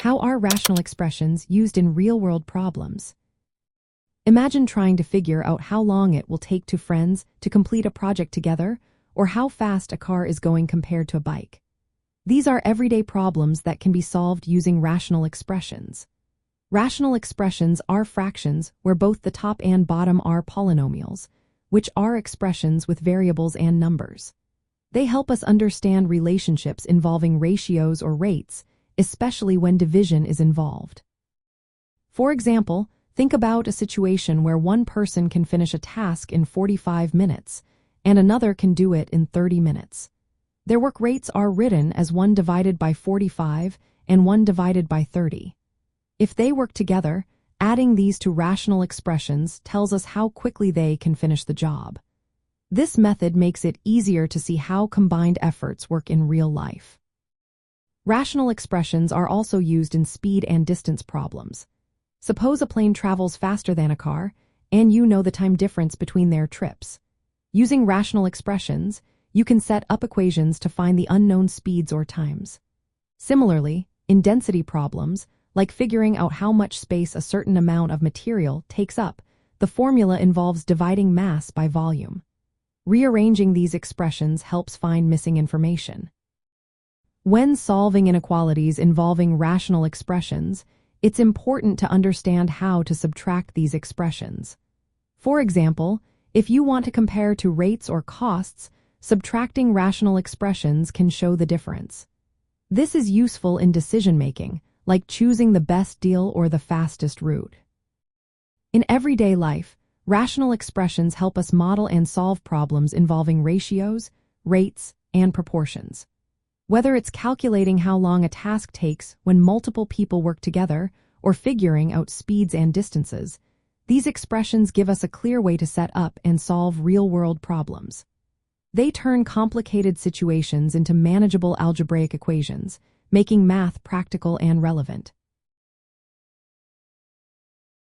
How are rational expressions used in real-world problems? Imagine trying to figure out how long it will take two friends to complete a project together, or how fast a car is going compared to a bike. These are everyday problems that can be solved using rational expressions. Rational expressions are fractions where both the top and bottom are polynomials, which are expressions with variables and numbers. They help us understand relationships involving ratios or rates, especially when division is involved. For example, think about a situation where one person can finish a task in 45 minutes, and another can do it in 30 minutes. Their work rates are written as 1 divided by 45 and 1 divided by 30. If they work together, adding these to rational expressions tells us how quickly they can finish the job. This method makes it easier to see how combined efforts work in real life. Rational expressions are also used in speed and distance problems. Suppose a plane travels faster than a car, and you know the time difference between their trips. Using rational expressions, you can set up equations to find the unknown speeds or times. Similarly, in density problems, like figuring out how much space a certain amount of material takes up, the formula involves dividing mass by volume. Rearranging these expressions helps find missing information. When solving inequalities involving rational expressions, it's important to understand how to subtract these expressions. For example, if you want to compare two rates or costs, subtracting rational expressions can show the difference. This is useful in decision-making, like choosing the best deal or the fastest route. In everyday life, rational expressions help us model and solve problems involving ratios, rates, and proportions. Whether it's calculating how long a task takes when multiple people work together or figuring out speeds and distances, these expressions give us a clear way to set up and solve real-world problems. They turn complicated situations into manageable algebraic equations, making math practical and relevant.